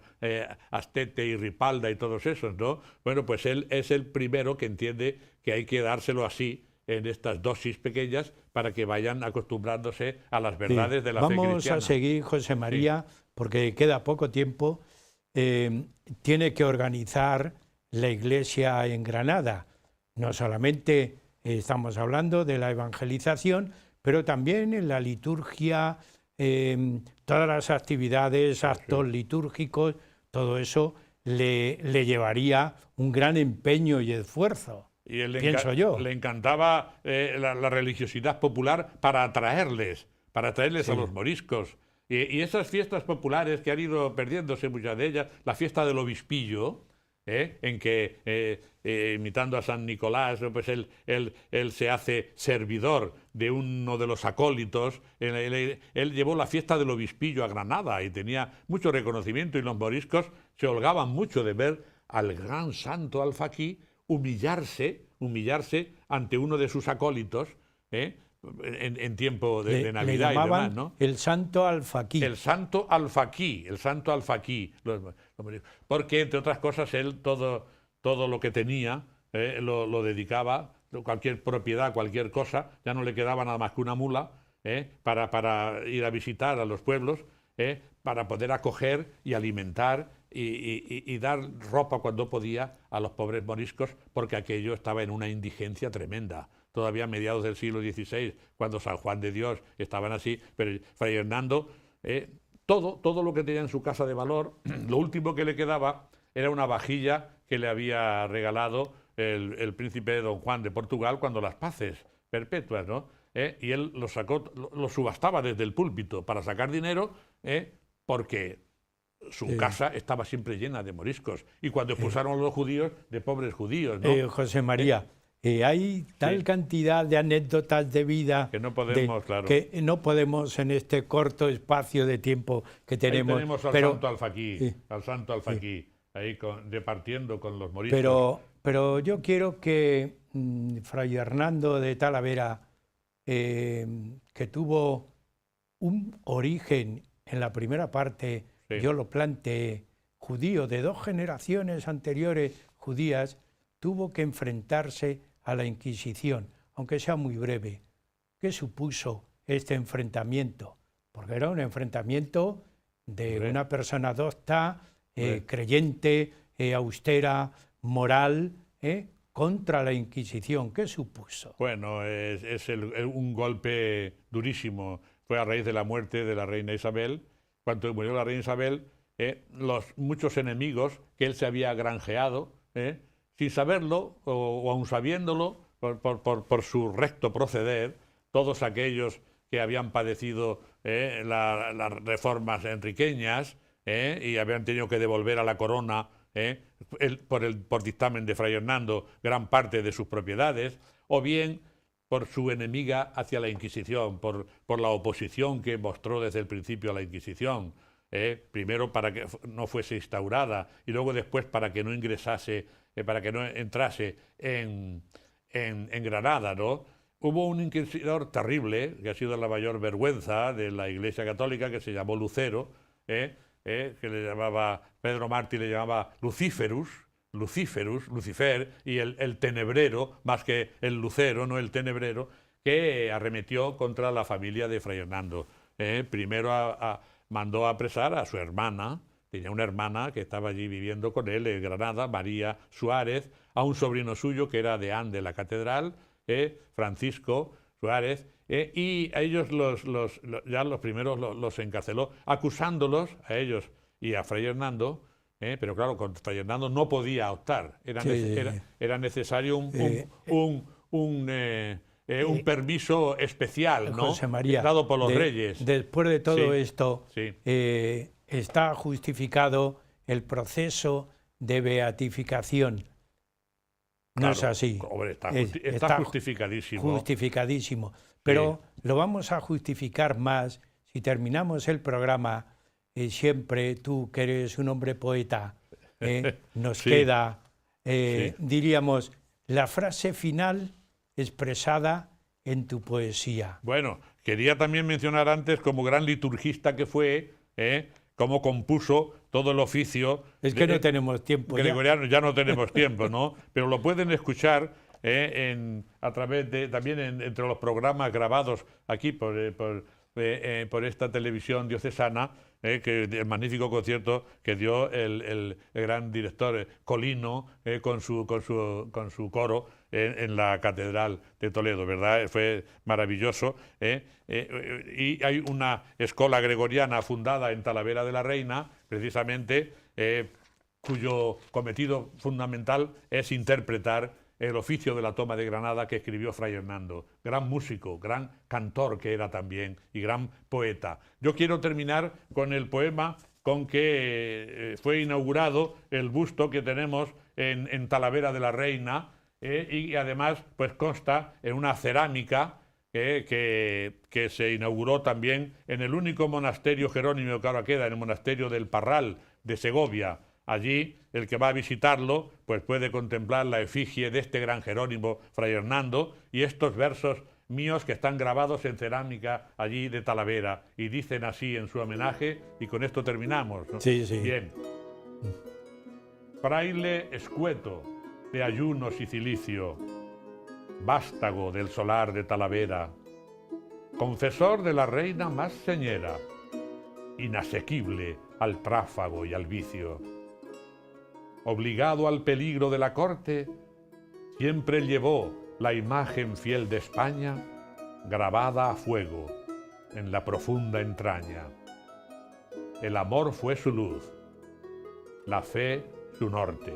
Astete y Ripalda y todos esos, ¿no? Bueno, pues él es el primero que entiende que hay que dárselo así, en estas dosis pequeñas, para que vayan acostumbrándose a las verdades de la fe cristiana. Vamos a seguir, José María, porque queda poco tiempo. Tiene que organizar la Iglesia en Granada. No solamente estamos hablando de la evangelización, pero también en la liturgia, todas las actividades, actos litúrgicos, todo eso le llevaría un gran empeño y esfuerzo. Y él pienso yo. Le encantaba la religiosidad popular para atraerles a los moriscos. Y esas fiestas populares que han ido perdiéndose, muchas de ellas, la fiesta del obispillo, en que, imitando a San Nicolás, pues él se hace servidor de uno de los acólitos. Él llevó la fiesta del obispillo a Granada y tenía mucho reconocimiento, y los moriscos se holgaban mucho de ver al gran santo alfaquí humillarse ante uno de sus acólitos, en tiempo de Navidad le llamaban y demás, ¿no? El santo alfaquí. El santo alfaquí. Porque, entre otras cosas, él todo lo que tenía lo dedicaba, cualquier propiedad, cualquier cosa, ya no le quedaba nada más que una mula para ir a visitar a los pueblos, para poder acoger y alimentar y dar ropa cuando podía a los pobres moriscos, porque aquello estaba en una indigencia tremenda. Todavía a mediados del siglo XVI, cuando San Juan de Dios estaban así, pero Fray Hernando, todo lo que tenía en su casa de valor, lo último que le quedaba era una vajilla que le había regalado el príncipe de Don Juan de Portugal cuando las paces perpetuas, ¿no? Y él lo subastaba desde el púlpito para sacar dinero, porque su casa estaba siempre llena de moriscos, y cuando expulsaron a los judíos, de pobres judíos, ¿no? José María, hay tal cantidad de anécdotas de vida que no podemos, claro, que no podemos en este corto espacio de tiempo que tenemos. Ahí tenemos al santo alfaquí, ahí repartiendo con los moriscos. Pero yo quiero que Fray Hernando de Talavera, que tuvo un origen en la primera parte, Sí. yo lo planteé, judío, de 2 generaciones anteriores judías, tuvo que enfrentarse a la Inquisición, aunque sea muy breve. ¿Qué supuso este enfrentamiento? Porque era un enfrentamiento de una persona docta, creyente, austera, moral, contra la Inquisición. ¿Qué supuso? Bueno, es un golpe durísimo. Fue a raíz de la muerte de la reina Isabel. Cuando murió la reina Isabel, los muchos enemigos que él se había granjeado, sin saberlo o aun sabiéndolo, por su recto proceder, todos aquellos que habían padecido las reformas enriqueñas y habían tenido que devolver a la corona por dictamen de Fray Hernando gran parte de sus propiedades, o bien por su enemiga hacia la Inquisición, por la oposición que mostró desde el principio a la Inquisición, primero para que no fuese instaurada y luego después para que no ingresase, para que no entrase en Granada, ¿no? Hubo un inquisidor terrible, que ha sido la mayor vergüenza de la Iglesia Católica, que se llamó Lucero, que le llamaba, Pedro Martí le llamaba Lucifer, y el tenebrero, más que el lucero, no el tenebrero, que arremetió contra la familia de Fray Hernando. Primero mandó a apresar a su hermana, tenía una hermana que estaba allí viviendo con él en Granada, María Suárez, a un sobrino suyo que era deán de la catedral, Francisco Suárez, y a ellos ya los primeros los encarceló, acusándolos a ellos y a Fray Hernando, pero claro, con Fray Hernando no podía optar, era necesario un permiso especial, ¿no? José María, dado por los reyes. Después de todo esto, está justificado el proceso de beatificación. No Claro, es así. Hombre, está justificadísimo. Justificadísimo. Pero lo vamos a justificar más si terminamos el programa. Siempre tú, que eres un hombre poeta, nos queda, diríamos, la frase final expresada en tu poesía. Bueno, quería también mencionar antes, como gran liturgista que fue, cómo compuso todo el oficio. Es que no tenemos tiempo. Gregoriano, ya no tenemos tiempo, ¿no? Pero lo pueden escuchar a través de, también entre los programas grabados aquí por esta televisión diocesana, que el magnífico concierto que dio el gran director Colino con su coro en la Catedral de Toledo, ¿verdad? Fue maravilloso. Y hay una escuela gregoriana fundada en Talavera de la Reina, precisamente, cuyo cometido fundamental es interpretar el oficio de la toma de Granada que escribió Fray Hernando. Gran músico, gran cantor que era también y gran poeta. Yo quiero terminar con el poema con que fue inaugurado el busto que tenemos en Talavera de la Reina, y además pues consta en una cerámica que se inauguró también en el único monasterio jerónimo que ahora queda, en el monasterio del Parral de Segovia. Allí el que va a visitarlo pues puede contemplar la efigie de este gran Jerónimo Fray Hernando y estos versos míos que están grabados en cerámica allí de Talavera y dicen así en su homenaje, y con esto terminamos, ¿no? Sí, sí. Bien. Fraile escueto de ayunos y cilicio, vástago del solar de Talavera, confesor de la reina más señera, inasequible al tráfago y al vicio. Obligado al peligro de la corte, siempre llevó la imagen fiel de España grabada a fuego en la profunda entraña. El amor fue su luz, la fe su norte.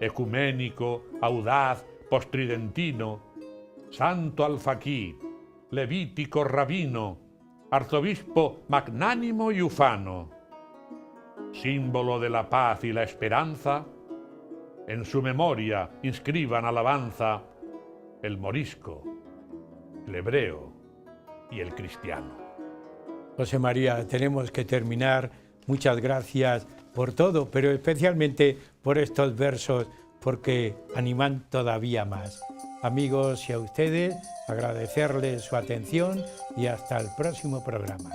Ecuménico, audaz, postridentino, santo alfaquí, levítico rabino, arzobispo magnánimo y ufano, símbolo de la paz y la esperanza, en su memoria inscriban alabanza el morisco, el hebreo y el cristiano. José María, tenemos que terminar. Muchas gracias por todo, pero especialmente por estos versos, porque animan todavía más. Amigos, y a ustedes agradecerles su atención y hasta el próximo programa.